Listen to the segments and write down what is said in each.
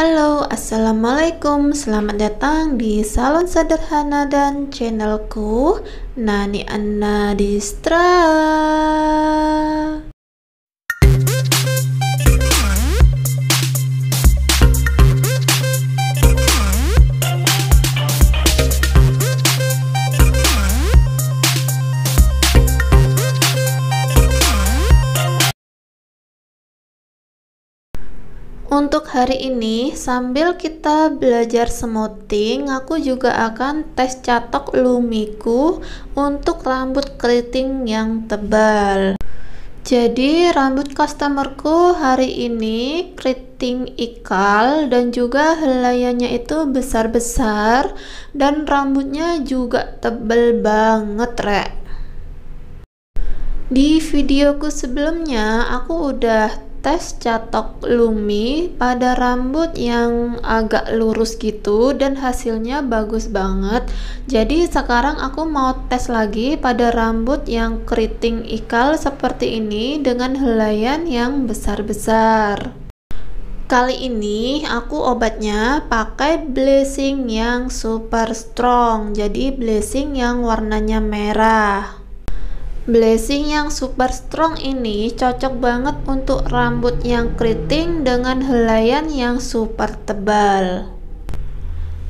Halo, assalamualaikum. Selamat datang di Salon Sederhana dan channelku Nani Anna Distra. Untuk hari ini, sambil kita belajar smoothing, aku juga akan tes catok Lumiku untuk rambut keriting yang tebal. Jadi, rambut customerku hari ini keriting ikal dan juga helaiannya itu besar-besar dan rambutnya juga tebal banget, Rek. Di videoku sebelumnya, aku udah tes catok Lumi pada rambut yang agak lurus gitu dan hasilnya bagus banget. Jadi sekarang aku mau tes lagi pada rambut yang keriting ikal seperti ini dengan helaian yang besar-besar. Kali ini aku obatnya pakai blessing yang super strong, jadi blessing yang warnanya merah. Blessing yang super strong ini cocok banget untuk rambut yang keriting dengan helaian yang super tebal.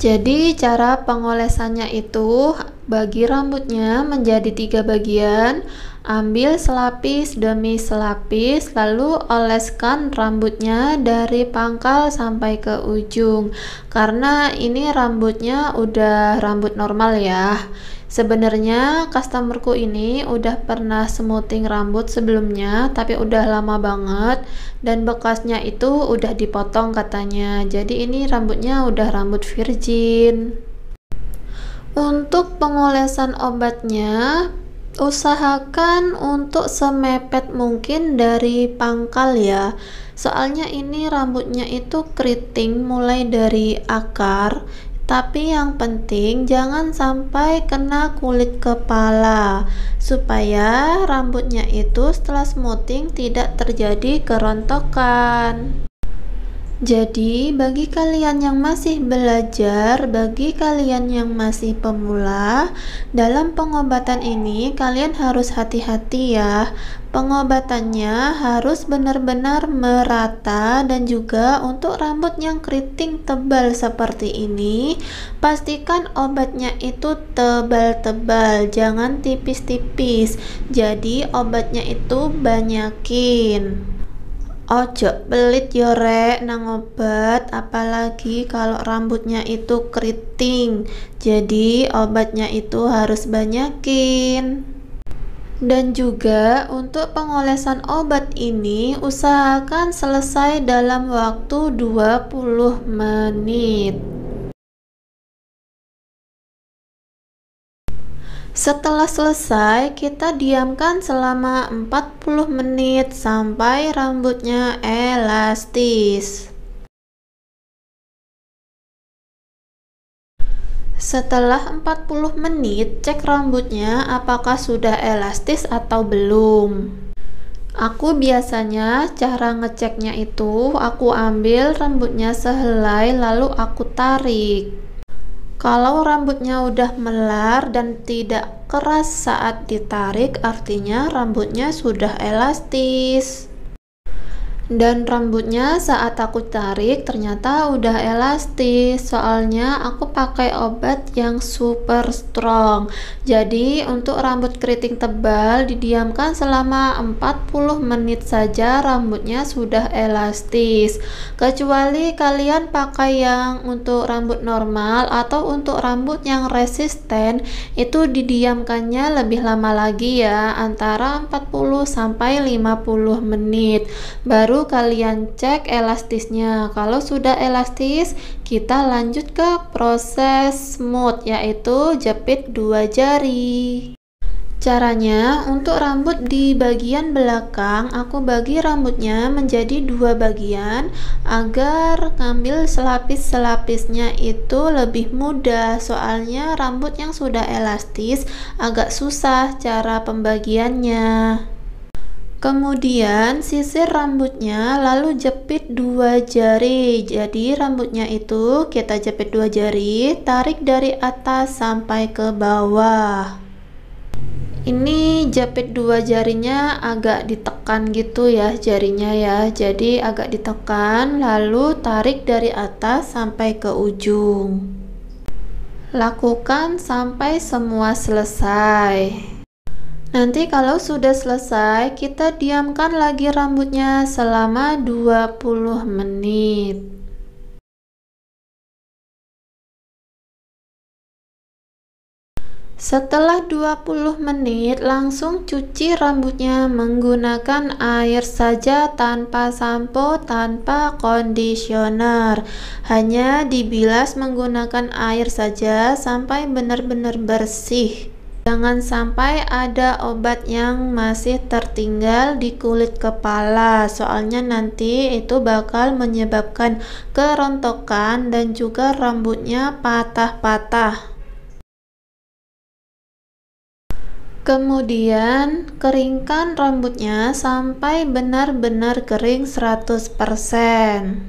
Jadi cara pengolesannya itu bagi rambutnya menjadi 3 bagian, ambil selapis demi selapis, lalu oleskan rambutnya dari pangkal sampai ke ujung. Karena ini rambutnya udah rambut normal ya. Sebenarnya customerku ini udah pernah smoothing rambut sebelumnya, tapi udah lama banget dan bekasnya itu udah dipotong katanya. Jadi ini rambutnya udah rambut virgin. Untuk pengolesan obatnya, usahakan untuk semepet mungkin dari pangkal ya. Soalnya ini rambutnya itu keriting mulai dari akar. Tapi yang penting jangan sampai kena kulit kepala supaya rambutnya itu setelah smoothing tidak terjadi kerontokan. Jadi bagi kalian yang masih belajar, bagi kalian yang masih pemula, dalam pengobatan ini kalian harus hati-hati ya. Pengobatannya harus benar-benar merata dan juga untuk rambut yang keriting tebal seperti ini, pastikan obatnya itu tebal-tebal, jangan tipis-tipis. Jadi obatnya itu banyakin. Ojo pelit yo rek nang obat, apalagi kalau rambutnya itu keriting. Jadi obatnya itu harus banyakin. Dan juga untuk pengolesan obat ini usahakan selesai dalam waktu 20 menit. Setelah selesai, kita diamkan selama 40 menit sampai rambutnya elastis. Setelah 40 menit, cek rambutnya apakah sudah elastis atau belum. Aku biasanya cara ngeceknya itu aku ambil rambutnya sehelai lalu aku tarik. Kalau rambutnya udah melar dan tidak keras saat ditarik, artinya rambutnya sudah elastis. Dan rambutnya saat aku tarik ternyata udah elastis, soalnya aku pakai obat yang super strong. Jadi untuk rambut keriting tebal didiamkan selama 40 menit saja rambutnya sudah elastis. Kecuali kalian pakai yang untuk rambut normal atau untuk rambut yang resisten, itu didiamkannya lebih lama lagi ya, antara 40 sampai 50 menit. Baru kalian cek elastisnya. Kalau sudah elastis, kita lanjut ke proses smooth, yaitu jepit 2 jari. Caranya, untuk rambut di bagian belakang, aku bagi rambutnya menjadi 2 bagian agar ngambil selapis-selapisnya itu lebih mudah. Soalnya rambut yang sudah elastis agak susah cara pembagiannya. Kemudian sisir rambutnya lalu jepit 2 jari. Jadi rambutnya itu kita jepit 2 jari, tarik dari atas sampai ke bawah. Ini jepit 2 jarinya agak ditekan gitu ya jarinya ya. Jadi agak ditekan lalu tarik dari atas sampai ke ujung. Lakukan sampai semua selesai. Nanti kalau sudah selesai, kita diamkan lagi rambutnya selama 20 menit. Setelah 20 menit, langsung cuci rambutnya menggunakan air saja tanpa sampo, tanpa kondisioner. Hanya dibilas menggunakan air saja sampai benar-benar bersih. Jangan sampai ada obat yang masih tertinggal di kulit kepala, soalnya nanti itu bakal menyebabkan kerontokan dan juga rambutnya patah-patah. Kemudian keringkan rambutnya sampai benar-benar kering 100%.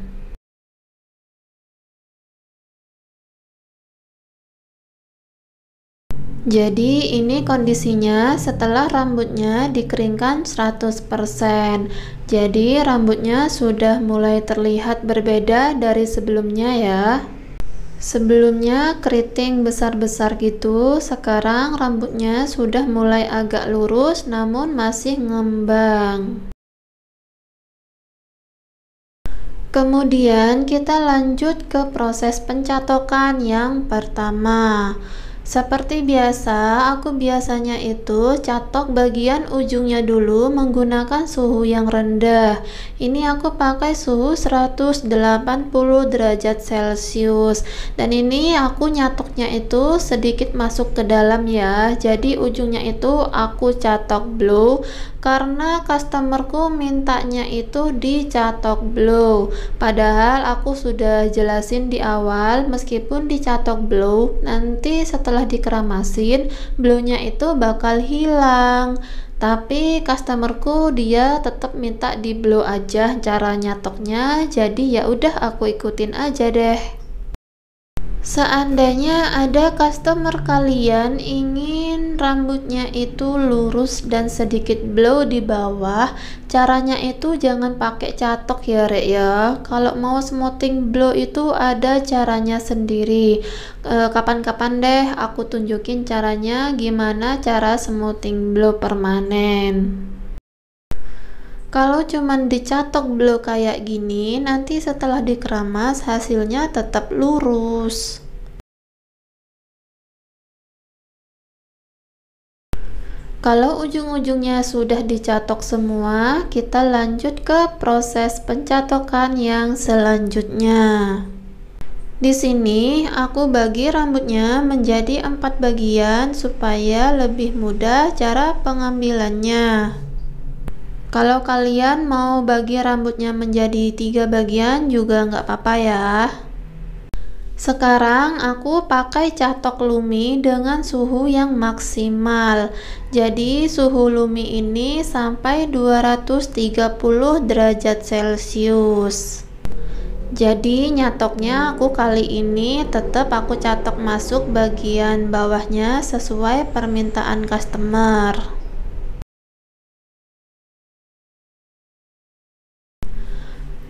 Jadi ini kondisinya setelah rambutnya dikeringkan 100%. Jadi rambutnya sudah mulai terlihat berbeda dari sebelumnya ya. Sebelumnya keriting besar-besar gitu, sekarang rambutnya sudah mulai agak lurus namun masih ngembang. Kemudian kita lanjut ke proses pencatokan yang pertama. Seperti biasa, aku biasanya itu catok bagian ujungnya dulu menggunakan suhu yang rendah. Ini aku pakai suhu 180 derajat Celcius. Dan ini aku nyatoknya itu sedikit masuk ke dalam ya. Jadi ujungnya itu aku catok blow karena customerku mintanya itu dicatok blow. Padahal aku sudah jelasin di awal, meskipun dicatok blow, nanti setelah dikeramasin blownya itu bakal hilang. Tapi customerku dia tetap minta di blow aja cara nyatoknya, jadi ya udah aku ikutin aja deh. Seandainya ada customer kalian ingin rambutnya itu lurus dan sedikit blow di bawah, caranya itu jangan pakai catok ya Rek ya. Kalau mau smoothing blow itu ada caranya sendiri. Kapan-kapan deh aku tunjukin caranya gimana cara smoothing blow permanen. Kalau cuman dicatok blow kayak gini, nanti setelah dikeramas hasilnya tetap lurus. Kalau ujung-ujungnya sudah dicatok semua, kita lanjut ke proses pencatokan yang selanjutnya. Di sini aku bagi rambutnya menjadi 4 bagian supaya lebih mudah cara pengambilannya. Kalau kalian mau bagi rambutnya menjadi 3 bagian juga nggak apa-apa ya. Sekarang aku pakai catok Lumi dengan suhu yang maksimal. Jadi suhu Lumi ini sampai 230 derajat Celcius. Jadi nyatoknya aku kali ini tetap aku catok masuk bagian bawahnya sesuai permintaan customer.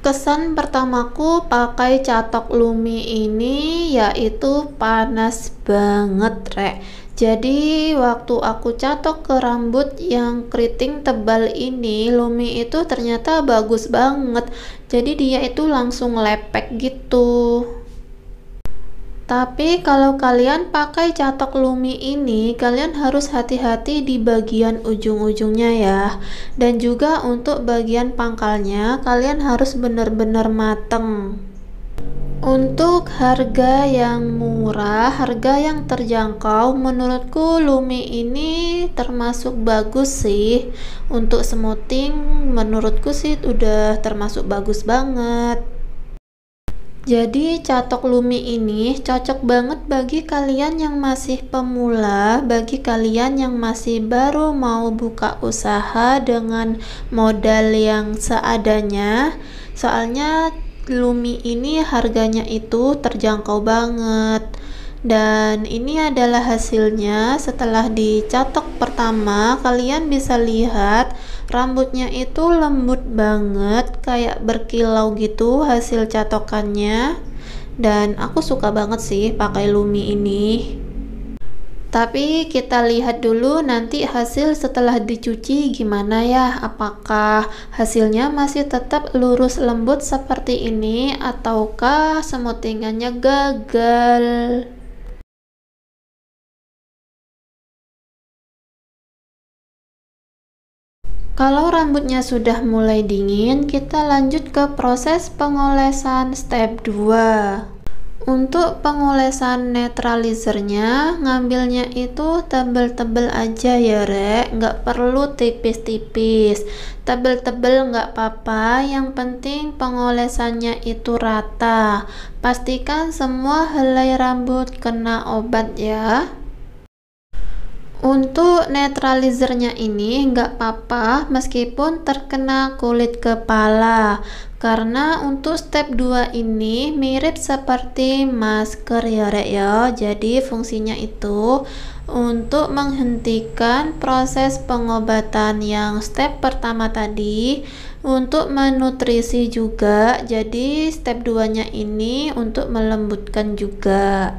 Kesan pertamaku pakai catok Lumi ini yaitu panas banget Rek. Jadi waktu aku catok ke rambut yang keriting tebal ini, Lumi itu ternyata bagus banget. Jadi dia itu langsung lepek gitu. Tapi kalau kalian pakai catok Lumi ini, kalian harus hati-hati di bagian ujung-ujungnya ya. Dan juga untuk bagian pangkalnya, kalian harus benar-benar mateng. Untuk harga yang murah, harga yang terjangkau, menurutku Lumi ini termasuk bagus sih. Untuk smoothing, menurutku sih udah termasuk bagus banget. Jadi catok Lumi ini cocok banget bagi kalian yang masih pemula, bagi kalian yang masih baru mau buka usaha dengan modal yang seadanya. Soalnya Lumi ini harganya itu terjangkau banget. Dan ini adalah hasilnya setelah dicatok pertama. Kalian bisa lihat rambutnya itu lembut banget, kayak berkilau gitu hasil catokannya. Dan aku suka banget sih pakai Lumi ini. Tapi kita lihat dulu nanti hasil setelah dicuci gimana ya, apakah hasilnya masih tetap lurus lembut seperti ini ataukah smoothing-annya gagal. Kalau rambutnya sudah mulai dingin, kita lanjut ke proses pengolesan step 2. Untuk pengolesan netralizernya, ngambilnya itu tebel-tebel aja ya rek, nggak perlu tipis-tipis. Tebel-tebel nggak apa-apa, yang penting pengolesannya itu rata. Pastikan semua helai rambut kena obat ya. Untuk netralizernya ini nggak apa-apa meskipun terkena kulit kepala, karena untuk step 2 ini mirip seperti masker ya rek ya. Jadi fungsinya itu untuk menghentikan proses pengobatan yang step pertama tadi, untuk menutrisi juga. Jadi step 2 nya ini untuk melembutkan juga.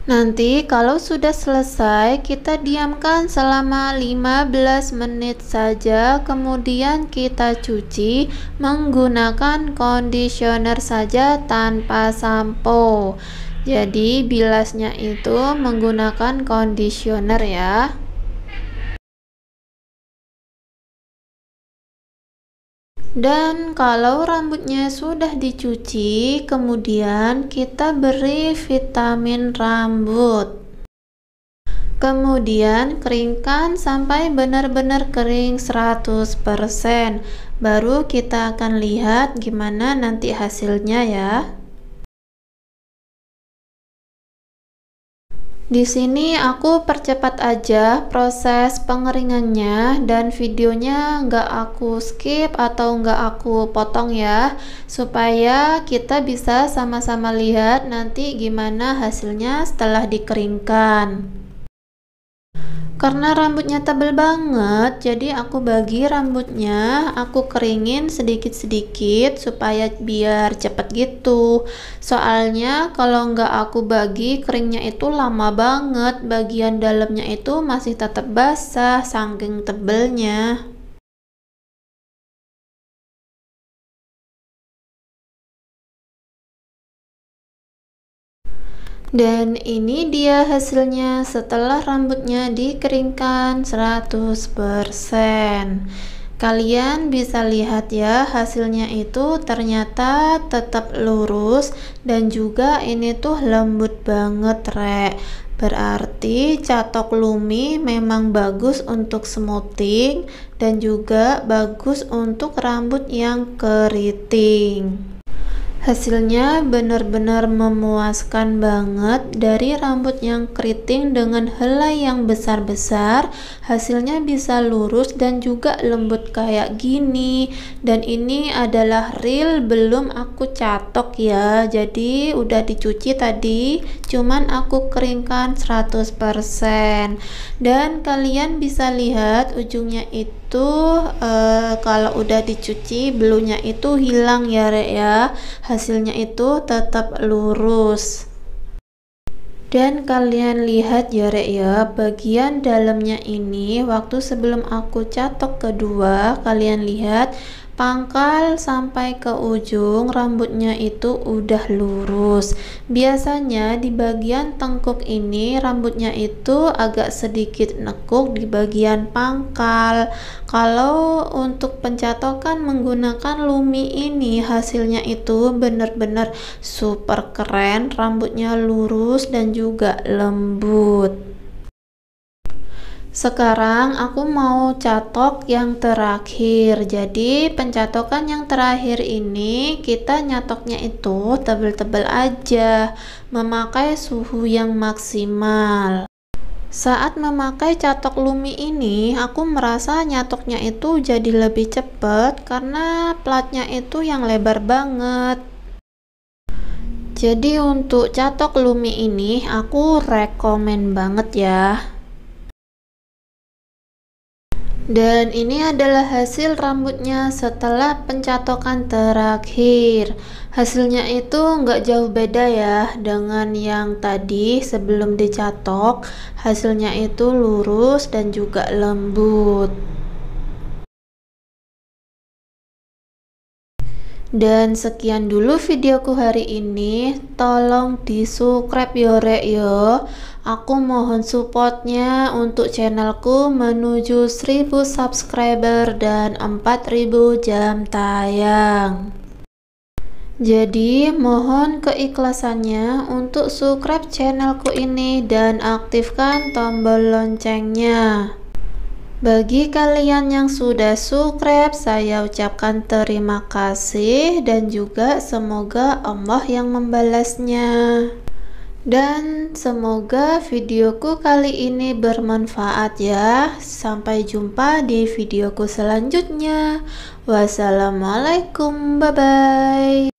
Nanti kalau sudah selesai, kita diamkan selama 15 menit saja, kemudian kita cuci menggunakan conditioner saja tanpa sampo. Jadi bilasnya itu menggunakan conditioner ya. Dan kalau rambutnya sudah dicuci, kemudian kita beri vitamin rambut. Kemudian keringkan sampai benar-benar kering 100%. Baru kita akan lihat gimana nanti hasilnya ya. Di sini aku percepat aja proses pengeringannya dan videonya nggak aku skip atau nggak aku potong ya, supaya kita bisa sama-sama lihat nanti gimana hasilnya setelah dikeringkan. Karena rambutnya tebal banget, jadi aku bagi rambutnya, aku keringin sedikit-sedikit supaya biar cepet gitu. Soalnya kalau nggak aku bagi, keringnya itu lama banget, bagian dalamnya itu masih tetap basah saking tebelnya. Dan ini dia hasilnya setelah rambutnya dikeringkan 100%. Kalian bisa lihat ya, hasilnya itu ternyata tetap lurus dan juga ini tuh lembut banget rek. Berarti catok Lumi memang bagus untuk smoothing dan juga bagus untuk rambut yang keriting. Hasilnya benar-benar memuaskan banget. Dari rambut yang keriting dengan helai yang besar-besar, hasilnya bisa lurus dan juga lembut kayak gini. Dan ini adalah real, belum aku catok ya, jadi udah dicuci tadi, cuman aku keringkan 100%. Dan kalian bisa lihat ujungnya itu kalau udah dicuci bluenya itu hilang ya rek ya, hasilnya itu tetap lurus. Dan kalian lihat ya rek ya, bagian dalamnya ini waktu sebelum aku catok kedua, kalian lihat pangkal sampai ke ujung rambutnya itu udah lurus. Biasanya di bagian tengkuk ini rambutnya itu agak sedikit nekuk di bagian pangkal. Kalau untuk pencatokan menggunakan Lumi ini, hasilnya itu benar-benar super keren, rambutnya lurus dan juga lembut. Sekarang aku mau catok yang terakhir. Jadi pencatokan yang terakhir ini kita nyatoknya itu tebel-tebel aja, memakai suhu yang maksimal. Saat memakai catok Lumi ini, aku merasa nyatoknya itu jadi lebih cepat karena platnya itu yang lebar banget. Jadi untuk catok Lumi ini aku rekomen banget ya. Dan ini adalah hasil rambutnya setelah pencatokan terakhir. Hasilnya itu nggak jauh beda ya dengan yang tadi sebelum dicatok. Hasilnya itu lurus dan juga lembut. Dan sekian dulu videoku hari ini. Tolong di subscribe yo rek yo. Aku mohon supportnya untuk channelku menuju 1000 subscriber dan 4000 jam tayang. Jadi mohon keikhlasannya untuk subscribe channelku ini dan aktifkan tombol loncengnya. Bagi kalian yang sudah subscribe, saya ucapkan terima kasih dan juga semoga Allah yang membalasnya. Dan semoga videoku kali ini bermanfaat ya. Sampai jumpa di videoku selanjutnya. Wassalamualaikum, bye bye.